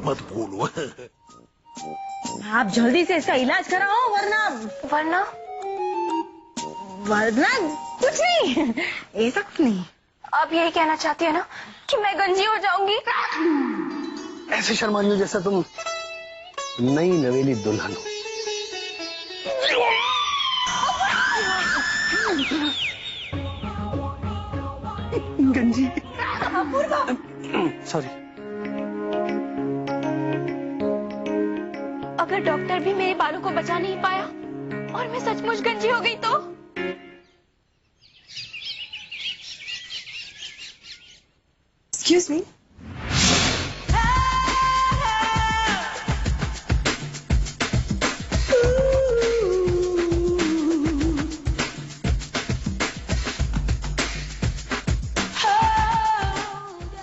मत बोलो। आप जल्दी से इसका इलाज कराओ, वरना वरना वरना कुछ नहीं, ऐसा कुछ नहीं। आप यही कहना चाहती है ना कि मैं गंजी हो जाऊंगी? ऐसे शर्मानी हो जैसा तुम नई नवेली दुल्हन हो। गंजी। सॉरी। अगर डॉक्टर भी मेरे बालों को बचा नहीं पाया और मैं सचमुच गंजी हो गई तो? Excuse me.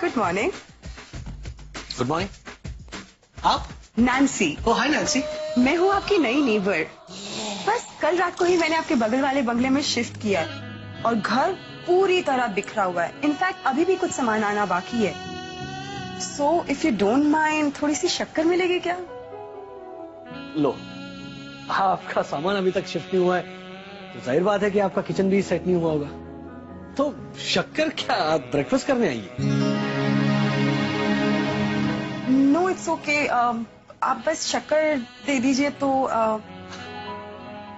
Good morning. Good morning. आप? नैन्सी। ओह हाय नैन्सी। मैं हूँ आपकी नई नेबर। बस कल रात को ही मैंने आपके बगल वाले बंगले में शिफ्ट किया है और घर पूरी तरह बिखरा हुआ है। इनफैक्ट अभी भी कुछ सामान आना बाकी है। So if you don't mind थोड़ी सी शक्कर मिलेगी क्या? लो, आपका सामान अभी तक शिफ्ट नहीं हुआ है तो जाहिर बात है कि आपका किचन भी सेट नहीं हुआ होगा। तो शक्कर क्या, आप ब्रेकफास्ट करने आइए। No it's okay. आप बस शक्कर दे दीजिए तो।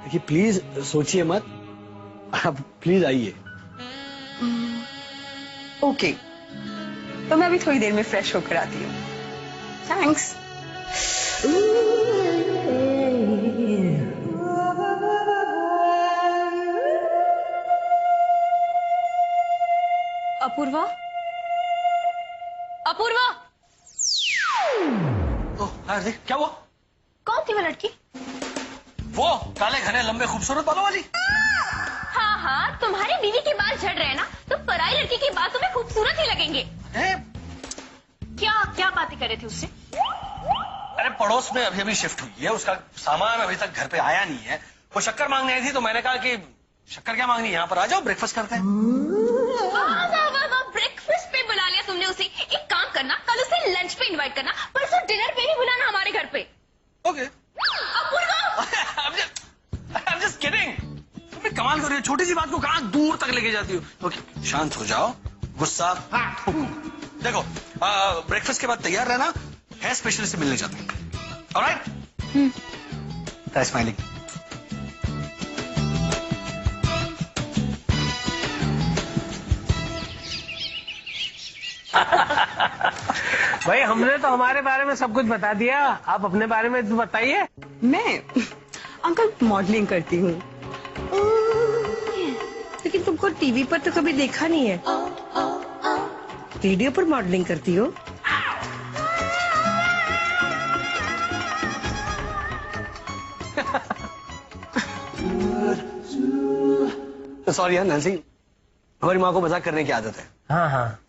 देखिए प्लीज सोचिए मत, आप प्लीज आइए। ओके, तो मैं अभी थोड़ी देर में फ्रेश होकर आती हूँ। थैंक्स। अपूर्वा, अपूर्वा। अरे क्या हुआ? कौन थी वो लड़की? वो काले घने लंबे खूबसूरत बालों वाली। हाँ हाँ, तुम्हारी बीवी के बाल झड़ रहे हैं ना, तो पराई लड़की के बाल तुम्हें खूबसूरत ही लगेंगे। क्या क्या बातें कर रहे थे उससे? अरे पड़ोस में अभी अभी शिफ्ट हुई है, उसका सामान अभी तक घर पे आया नहीं है। वो शक्कर मांगने आई थी तो मैंने कहा कि शक्कर क्या मांगनी है, यहाँ पर आ जाओ ब्रेकफास्ट करते हैं। ब्रेकफास्ट पे बुला लिया तुमने उसे। एक काम करना, कल उसे लंच पे इनवाइट करना, परसों डिनर पे भी बुलाना हमारे घर पे। ओके। I'm just kidding। तुम कमाल कर रही हो, छोटी सी बात को कहाँ दूर तक लेके जाती हो। ओके शांत हो जाओ, गुस्सा देखो। ब्रेकफास्ट के बाद तैयार रहना, हेयर स्पेशलिस्ट से मिलने जाते हैं। ऑलराइट? स्माइलिंग। भाई हमने तो हमारे बारे में सब कुछ बता दिया, आप अपने बारे में तो बताइए। मैं अंकल मॉडलिंग करती हूँ। लेकिन तुमको टीवी पर तो कभी देखा नहीं है। वीडियो पर मॉडलिंग करती हो? सॉरी यार नैन्सी, हमारी माँ को मजाक करने की आदत है। हाँ हाँ।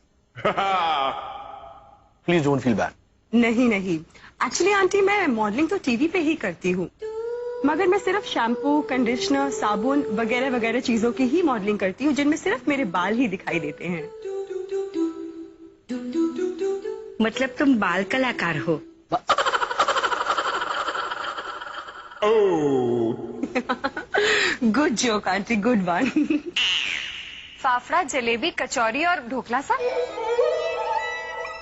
Please don't feel bad. नहीं नहीं, एक्चुअली आंटी मैं मॉडलिंग तो टीवी पे ही करती हूँ, मगर मैं सिर्फ शैम्पू, कंडीशनर, साबुन वगैरह वगैरह चीजों की ही मॉडलिंग करती हूँ जिनमें सिर्फ मेरे बाल ही दिखाई देते हैं। मतलब तुम बाल कलाकार हो? Good joke aunty, good one. Fafda, jalebi, kachori और ढोकला सा।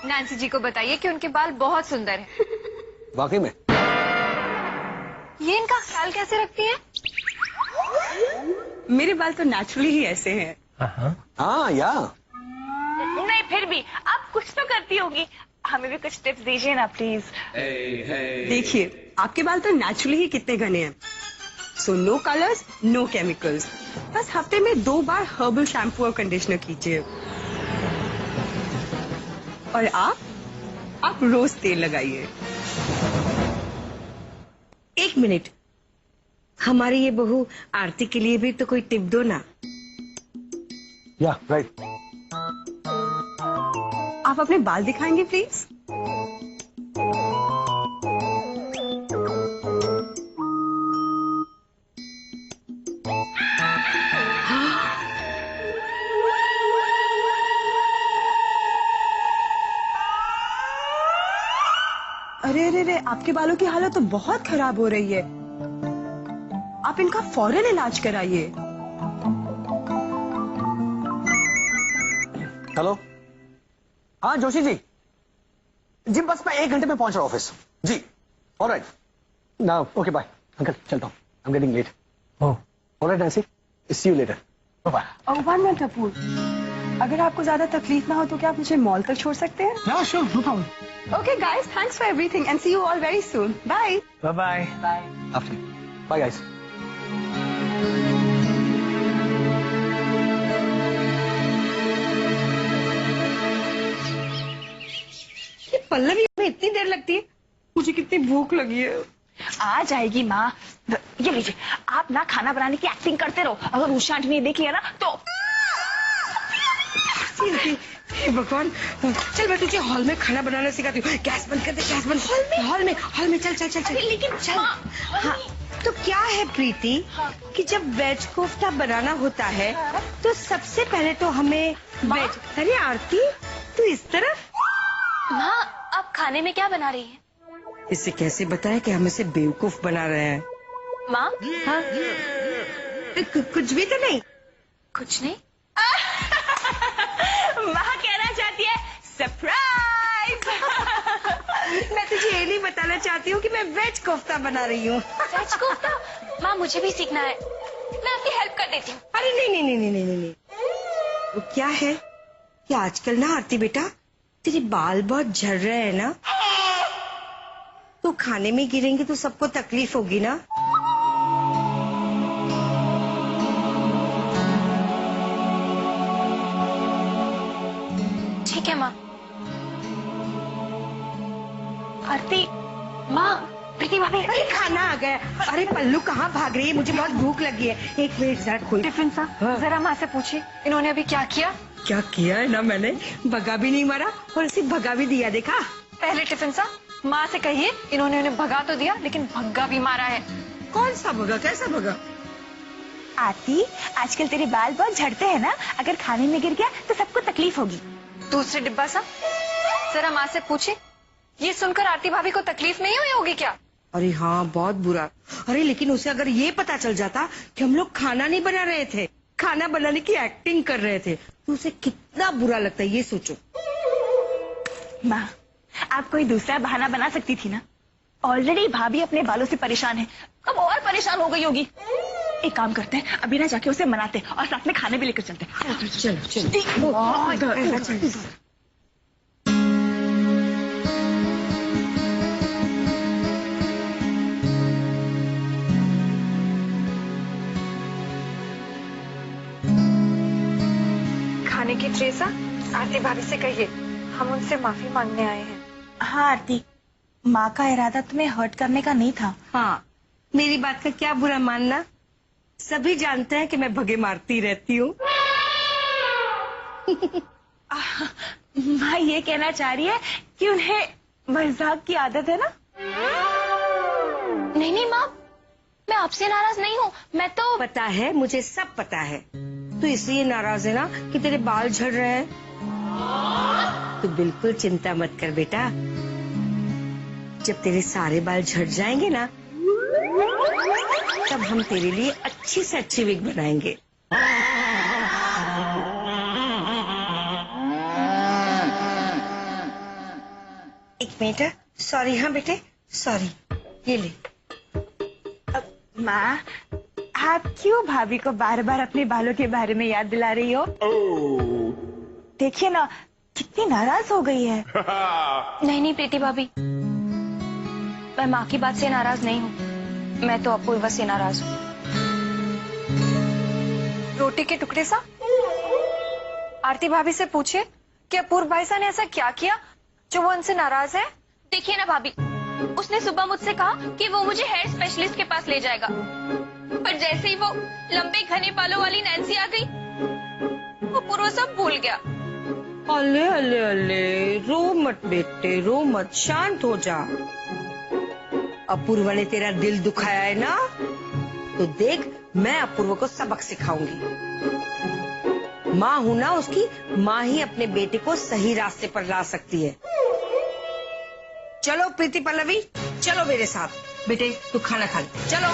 नैन्सी जी को बताइए कि उनके बाल बहुत सुंदर हैं। वाकई में? ये इनका ख्याल कैसे रखती हैं? मेरे बाल तो नेचुरली ही ऐसे हैं। हाँ या नहीं, फिर भी आप कुछ तो करती होगी, हमें भी कुछ टिप्स दीजिए ना प्लीज। देखिए आपके बाल तो नेचुरली ही कितने घने हैं। So no colours, no chemicals. बस हफ्ते में 2 बार हर्बल शैम्पू और कंडीशनर कीजिए। और आप रोज तेल लगाइए। एक मिनट, हमारी ये बहू आरती के लिए भी तो कोई टिप दो ना। या राइट। आप अपने बाल दिखाएंगे प्लीज? अरे अरे अरे, आपके बालों की हालत तो बहुत खराब हो रही है, आप इनका फौरन इलाज कराइए। हेलो, हाँ जोशी जी, जी बस मैं 1 घंटे में पहुंच रहा हूँ ऑफिस जी। ऑलराइट ना, ओके बाय अंकल, चलता हूँ, I am getting late. Alright Nancy, see you later, bye. One minute Apur, अगर आपको ज्यादा तकलीफ ना हो तो क्या आप मुझे मॉल तक छोड़ सकते हैं? Yeah sure, no problem. Okay guys, thanks for everything and see you all very soon. Bye bye bye. After, bye guys. ये पल्लवी में इतनी देर लगती है, मुझे कितनी भूख लगी है। आ जाएगी माँ। ये लीजिए, आप ना खाना बनाने की एक्टिंग करते रहो, अगर उषा आंटी ने देख लिया ना तो। हे भगवान, चल मैं तुझे हॉल में खाना बनाना सिखाती हूँ। गैस बंद कर दे, गैस बंद। हॉल में चल चल चल चल। लेकिन चल। हाँ, तो क्या है प्रीति कि जब वेज कोफ्ता बनाना होता है तो सबसे पहले तो हमें वेज। अरे आरती, तू इस तरफ। माँ, आप खाने में क्या बना रही हैं? इसे कैसे बताए कि हम इसे बेवकूफ बना रहे हैं? माँ, हाँ? कुछ भी तो नहीं। कुछ नहीं। माँ कहना चाहती है सरप्राइज। मैं तुझे ये नहीं बताना चाहती हूँ कि मैं वेज कोफ्ता बना रही हूँ। वेज कोफ्ता? माँ मुझे भी सीखना है, मैं आपकी हेल्प कर देती हूँ। अरे नहीं नहीं नहीं नहीं नहीं नहीं नहीं। वो क्या है कि आजकल ना आरती बेटा, तेरे बाल बहुत झड़ रहे हैं ना, तो खाने में गिरेंगे तो सबको तकलीफ होगी ना। ठीक है माँ। आरती, माँ, प्रीति भाभी। अरे खाना आ गया। अरे पल्लू कहाँ भाग रही है, मुझे बहुत भूख लगी है। 1 मिनट जरा खोल। टिफिन सा, हाँ। जरा माँ से पूछिए इन्होंने अभी क्या किया। क्या किया है ना मैंने, भगा भी नहीं मारा और सिर्फ भगा भी दिया, देखा। पहले टिफिन सा माँ से कहिए इन्होंने उन्हें भगा तो दिया लेकिन भग्गा भी मारा है। कौन सा भगा, कैसा भगा? आरती, आजकल तेरे बाल बहुत झड़ते हैं ना, अगर खाने में गिर गया तो सबको तकलीफ होगी। दूसरे डिब्बा सा, जरा माँ से पूछे, ये सुनकर आरती भाभी को तकलीफ नहीं हुई होगी क्या? अरे हाँ, बहुत बुरा। अरे लेकिन उसे अगर ये पता चल जाता कि हम लोग खाना नहीं बना रहे थे, खाना बनाने की एक्टिंग कर रहे थे, तो उसे कितना बुरा लगता है, ये सोचो। माँ, आप कोई दूसरा बहाना बना सकती थी ना। ऑलरेडी भाभी अपने बालों से परेशान है, अब और परेशान हो गई होगी। एक काम करते हैं, अभी ना जाके उसे मनाते हैं और साथ में खाने भी लेकर चलते हैं। चलो चलो। खाने की ट्रे सा आरती भाभी से कहिए हम उनसे माफी मांगने आए हैं। हाँ आरती, माँ का इरादा तुम्हें हर्ट करने का नहीं था। हाँ, मेरी बात का क्या बुरा मानना, सभी जानते हैं कि मैं भगे मारती रहती हूँ। माँ ये कहना चाह रही है कि उन्हें मजाक की आदत है ना। नहीं नहीं माँ, मैं आपसे नाराज नहीं हूँ, मैं तो। पता है, मुझे सब पता है। तो इसलिए नाराज है ना कि तेरे बाल झड़ रहे हैं। तो बिल्कुल चिंता मत कर बेटा, जब तेरे सारे बाल झड़ जाएंगे ना, तब हम तेरे लिए अच्छी से अच्छी विग बनाएंगे। एक मिनट, सॉरी। हाँ बेटे, सॉरी, ये ले। माँ, आप क्यों भाभी को बार बार अपने बालों के बारे में याद दिला रही हो? देखिए ना, कितनी नाराज हो गई है। नहीं नहीं प्रीति भाभी, मैं माँ की बात से नाराज नहीं हूँ, मैं तो अपूर्वा से नाराज हूँ। रोटी के टुकड़े सा, आरती भाभी से पूछे कि अपूर्व भाई साहब ने ऐसा क्या किया जो वो उनसे नाराज है। देखिए ना भाभी, उसने सुबह मुझसे कहा कि वो मुझे हेयर स्पेशलिस्ट के पास ले जाएगा, पर जैसे ही वो लंबे घने बालों वाली नैन्सी आ गई, वो पूरा सब भूल गया। अले अले अले, रो मत बेटे, रो मत, शांत हो जा। अपूर्वा ने तेरा दिल दुखाया है ना, तो देख मैं अपूर्वा को सबक सिखाऊंगी। माँ हूं ना उसकी, माँ ही अपने बेटे को सही रास्ते पर ला सकती है। चलो प्रीति पल्लवी, चलो मेरे साथ। बेटे तू खाना खा ले, चलो।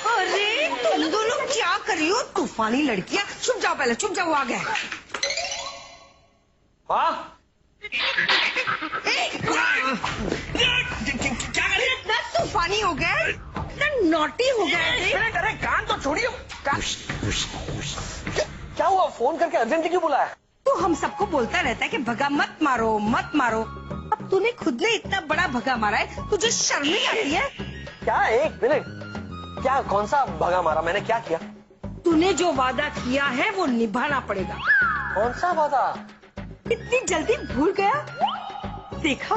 अरे तुम दोनों क्या कर रही हो? तूफानी लड़कियां, चुप जाओ, पहले चुप जाओ, आ गया। क्या कर रही है? इतना तूफानी हो गया, इतना नॉटी हो गया। अरे कान तो छोड़िए। क्या हुआ? फोन करके अर्जेंटली क्यों बुलाया? तू हम सबको बोलता रहता है कि भगा मत मारो, मत मारो। अब तूने खुद ने इतना बड़ा भगा मारा है, तुझे शर्म नहीं आती है? क्या? एक मिनट, क्या? कौन सा भगा मारा? मैंने क्या किया? तूने जो वादा किया है वो निभाना पड़ेगा। कौन सा वादा? इतनी जल्दी भूल गया? देखा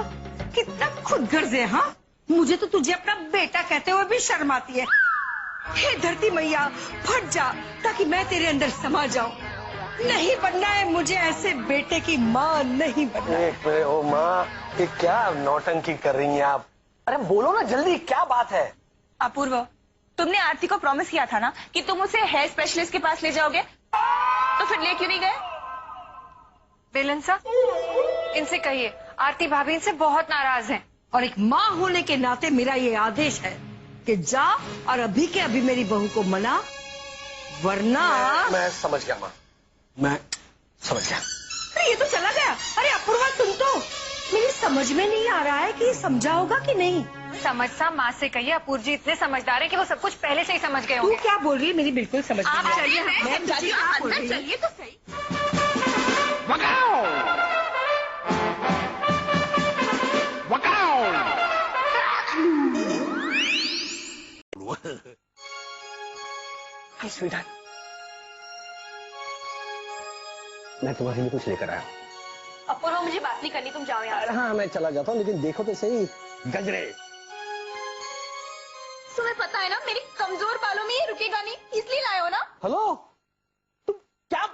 कितना खुदगर्ज है। हाँ, मुझे तो तुझे अपना बेटा कहते हुए भी शर्म आती है। हे धरती मैया, फट जा ताकि मैं तेरे अंदर समा जाऊं। नहीं बनना है मुझे ऐसे बेटे की माँ, नहीं बनना। एक मिनट, ओ माँ, ये क्या नौटंकी कर रही हैं आप? अरे बोलो ना जल्दी, क्या बात है? अपूर्व, तुमने आरती को प्रॉमिस किया था ना कि तुम उसे हेयर स्पेशलिस्ट के पास ले जाओगे, तो फिर ले क्यों नहीं गए? बेलन साहब, इनसे कहिए आरती भाभी इनसे बहुत नाराज हैं। और एक माँ होने के नाते मेरा ये आदेश है कि जा और अभी के अभी मेरी बहू को मना, वरना। मैं समझ गया माँ, मैं समझ गया। अरे ये तो चला गया। अरे अपूर्वा, तुम तो, मेरी समझ में नहीं आ रहा है कि ये समझा होगा कि नहीं। समझ सा माँ से कहिए, अपूर्व जी इतने समझदार है कि वो सब कुछ पहले से ही समझ गए तू होंगे। क्या बोल रही है? मेरी बिल्कुल समझ नहीं आप आ रही चलिए, है। मैं तुझे क्या बोल रही हूँ? चलिए तो सही। हाय स्वीटहार्ट, मैं तुम्हारे लिए कुछ लेकर आया। अपूर्व, मुझे बात नहीं करनी, तुम जाओ यहाँ से। हाँ मैं चला जाता हूँ, लेकिन देखो तो सही गजरे। तुम्हें पता है ना मेरी कमजोर बालों में ये रुकेगा नहीं, इसलिए लाए हो ना। हेलो, तुम क्या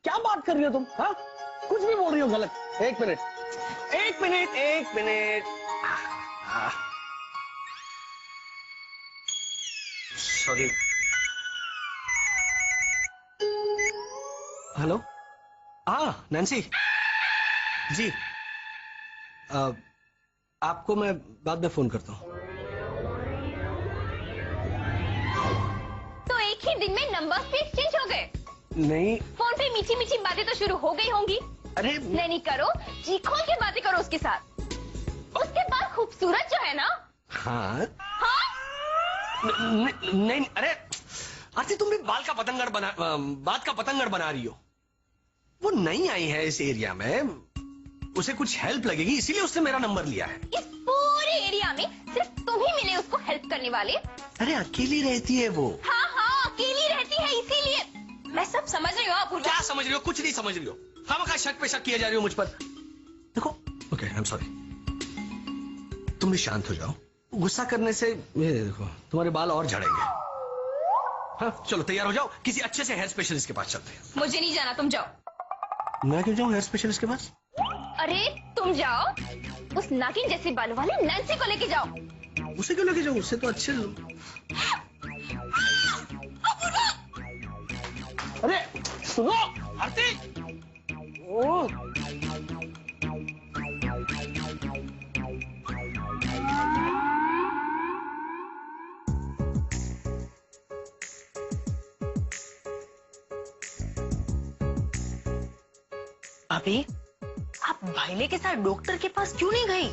क्या बात कर रही हो तुम? हाँ, कुछ भी बोल रही हो गलत। एक मिनट, एक मिनट, एक मिनट। सॉरी। हेलो, हाँ नैन्सी जी, आपको मैं बाद में फोन करता हूँ। तो एक ही दिन में नंबर्स भी एक्सचेंज हो गए? नहीं। फोन पे मीठी मीठी बातें तो शुरू हो गई होंगी। अरे नहीं करो, जी खोल के बातें करो उसके साथ। उसके बाद खूबसूरत जो है ना। हाँ। हाँ? नहीं, अरे आरती, तुम भी बात का पतंगड़ बना रही हो। वो नई आई है इस एरिया में, उसे कुछ हेल्प लगेगी, इसीलिए उसने मेरा नंबर लिया है। इस पूरे एरिया में सिर्फ तुम ही मिले उसको हेल्प करने वाले। अरे अकेली रहती है वो। हाँ हाँ, अकेली रहती है, इसीलिए। मैं सब समझ रही हूँ अपूर्वा। क्या समझ रही हो? कुछ नहीं समझ रही हो। खामखा शक पे शक किया जा रही हो मुझ पर। देखो, ओके, आई एम सॉरी। तुम भी शांत हो जाओ। गुस्सा करने से ये देखो तुम्हारे बाल और झड़ेंगे। हाँ चलो तैयार हो जाओ, किसी अच्छे से हेयर स्पेशलिस्ट के पास चलते हैं। मुझे नहीं जाना, तुम जाओ। मैं क्यों जाऊं हेयर स्पेशलिस्ट के पास? अरे तुम जाओ, उस नागिन जैसे बालों वाली नैन्सी को लेके जाओ। उसे क्यों लेके जाऊं? उससे तो अच्छे अरे सुनो आरती, ओ अभी आप भाईले के साथ डॉक्टर के पास क्यों नहीं गई?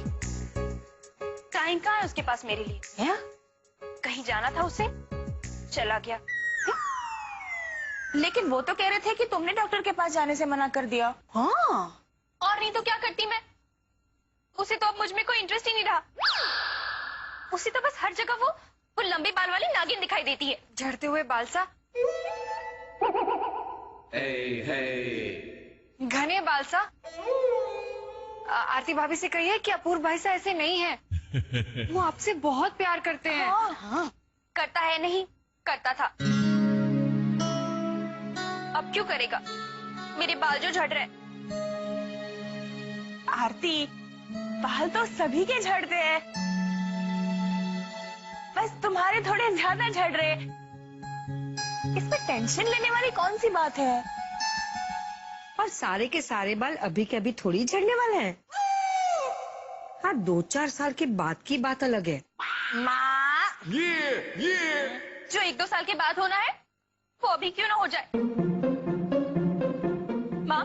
टाइम कहाँ है उसके पास मेरे लिए? है? कहीं जाना था उसे, चला गया। लेकिन वो तो कह रहे थे कि तुमने डॉक्टर के पास जाने से मना कर दिया। हाँ, और नहीं तो क्या करती मैं? उसे तो अब मुझ में कोई इंटरेस्ट ही नहीं रहा। उसे तो बस हर जगह वो लंबे बाल वाली नागिन दिखाई देती है। झड़ते हुए बाल सा, घने बाल सा। आरती भाभी से कहिए कि अपूर्व भाई सा ऐसे नहीं है। वो आपसे बहुत प्यार करते हैं। हाँ। करता है नहीं, करता था। क्यों करेगा? मेरे बाल जो झड़ रहे। आरती, बाल तो सभी के झड़ते हैं, बस तुम्हारे थोड़े ज्यादा झड़ रहे। इसमें टेंशन लेने वाली कौन सी बात है? और सारे के सारे बाल अभी के अभी थोड़ी झड़ने वाले हैं। हाँ, 2-4 साल के बाद की बात अलग है। माँ, जो 1-2 साल के बाद होना है वो अभी क्यों ना हो जाए? माँ,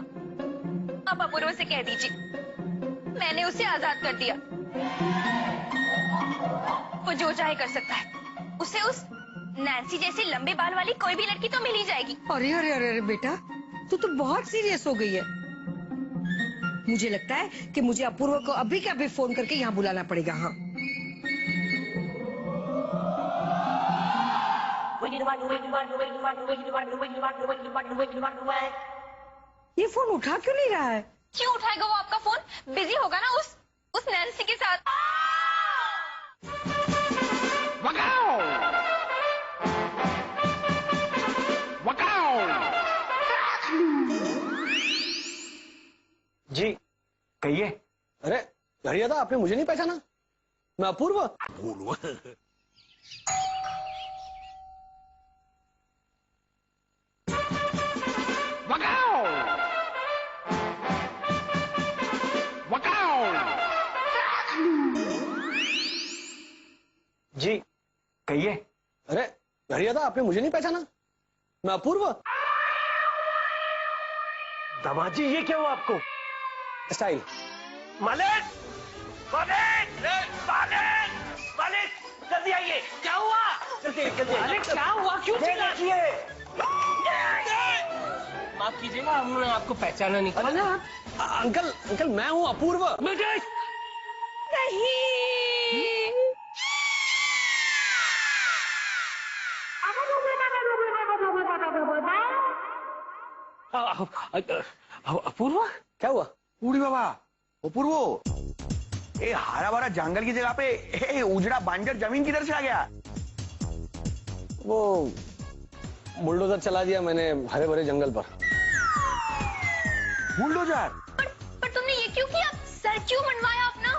आप अपूर्व से कह दीजिए मैंने उसे आजाद कर दिया। वो जो चाहे कर सकता है। उसे उस नैन्सी जैसी लंबे बाल वाली कोई भी लड़की तो मिल ही जाएगी। अरे अरे अरे अरे बेटा, तू तो बहुत सीरियस हो गई है। मुझे लगता है कि मुझे अपूर्व को अभी के अभी फोन करके यहाँ बुलाना पड़ेगा। हाँ, ये फोन उठा क्यों नहीं रहा है? क्यों उठाएगा वो आपका फोन? बिजी होगा ना उस नैन्सी के साथ। जी कहिए। अरे हरियादा, आपने मुझे नहीं पहचाना? मैं अपूर्व। जी कहिए। अरे हरियादा, आपने मुझे नहीं पहचाना? मैं अपूर्व। दामाद जी, ये क्या हुआ आपको? स्टाइल। मालिक, मालिक, मालिक, मालिक, जल्दी आइए। क्या हुआ? जल्दी जल्दी। मालिक क्या हुआ? क्यों चिल्लाइए? माफ कीजिएगा, हमने आपको पहचाना नहीं। अरे अंकल, अंकल मैं हूँ अपूर्व। अपूर्वा, क्या हुआ? बूढ़ी बाबा, अपूर्व, ये हरा भरा जंगल की जगह पे उजड़ा बंजर जमीन किधर से आ गया? वो बुलडोजर चला दिया मैंने हरे भरे जंगल पर। बुलडोजर? पर तुमने ये क्यों किया? सर क्यों मनवाया अपना?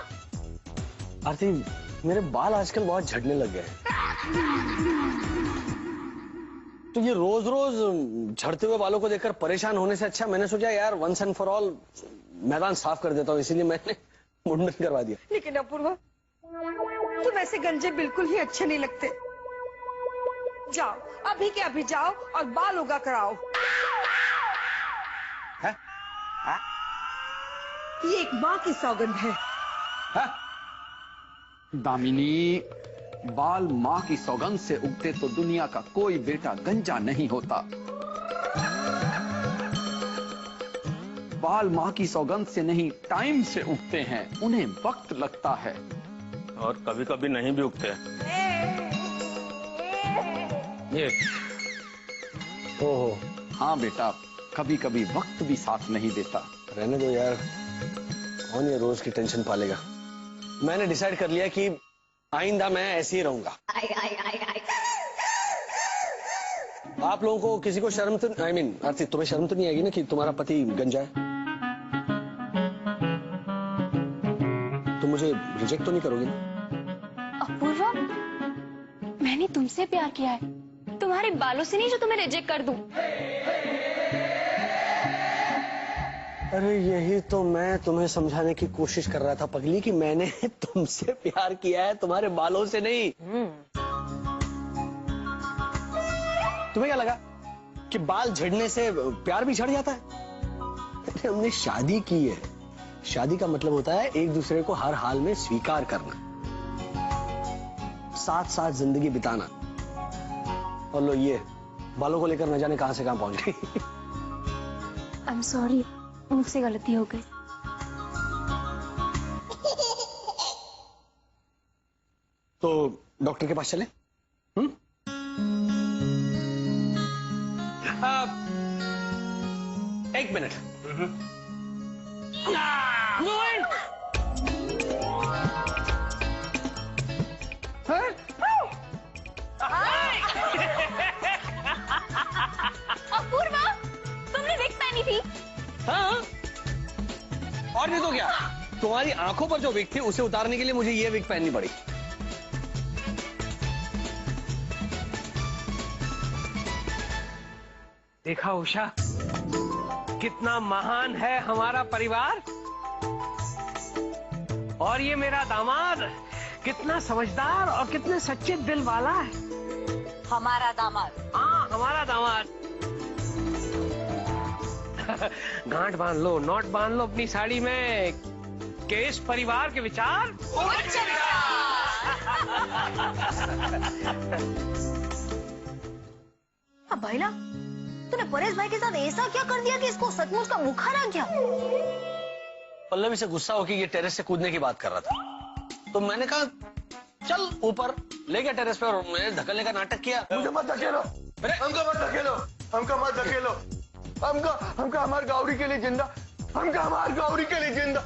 आरती, मेरे बाल आजकल बहुत झड़ने लग गए। तो ये रोज रोज झड़ते हुए बालों को देखकर परेशान होने से अच्छा मैंने सोचा यार वंस एंड फॉर ऑल मैदान साफ कर देता हूँ, इसीलिए मैंने मुंडन करवा दिया। लेकिन अपूर्व, तुम ऐसे गंजे बिल्कुल ही अच्छे नहीं लगते। जाओ, अभी के अभी जाओ और बाल उगा कराओ। है? है? ये एक माँ की सौगंध है। है? दामिनी, बाल माँ की सौगंध से उगते तो दुनिया का कोई बेटा गंजा नहीं होता। बाल माँ की सौगंध से नहीं, टाइम से उगते हैं, उन्हें वक्त लगता है। और कभी कभी नहीं भी उगते। ये ओहो, हाँ बेटा, कभी कभी वक्त भी साथ नहीं देता। रहने दो यार, कौन ये रोज की टेंशन पालेगा। मैंने डिसाइड कर लिया कि आइंदा मैं ऐसे ही रहूंगा। आप लोगों को किसी को शर्म तो आई मीन आरती, तुम्हें शर्म तो नहीं आएगी ना कि तुम्हारा पति गंजा है? तुम मुझे रिजेक्ट तो नहीं करोगी ना? अपूर्वा, मैंने तुमसे प्यार किया है, तुम्हारे बालों से नहीं जो तुम्हें रिजेक्ट कर दूं। अरे यही तो मैं तुम्हें समझाने की कोशिश कर रहा था पगली, कि मैंने तुमसे प्यार किया है, तुम्हारे बालों से नहीं। तुम्हें क्या लगा कि बाल झड़ने से प्यार भी झड़ जाता है? अरे हमने शादी की है। शादी का मतलब होता है एक दूसरे को हर हाल में स्वीकार करना, साथ साथ जिंदगी बिताना। और लो ये बालों को लेकर न जाने कहां से कहां पहुंच गई। आई एम सॉरी, मुझसे गलती हो गई। तो डॉक्टर के पास चले? एक मिनट। अपूर्वा, पहनी थी। हाँ, और नहीं तो क्या, तुम्हारी आंखों पर जो विग थी उसे उतारने के लिए मुझे ये विग पहननी पड़ी। देखा उषा, कितना महान है हमारा परिवार, और ये मेरा दामाद कितना समझदार और कितने सच्चे दिल वाला है। हमारा दामाद। हाँ, हमारा दामाद। गांठ बांध लो, नोट बांध लो अपनी साड़ी में, कि इस परिवार के विचार अब भाईला, तूने परेश भाई के साथ ऐसा क्या कर दिया कि इसको सचमुच का बुखार आ गया? पल्लवी से गुस्सा होकर ये टेरेस से कूदने की बात कर रहा था, तो मैंने कहा चल ऊपर ले गया टेरेस पे और मैंने धकेलने का नाटक किया। मुझे मत धकेलो, हमको मत धकेलो, हमको मत धकेलो, हमको हमारे गौरी के लिए जिंदा, हमको हमारे गौरी के लिए जिंदा।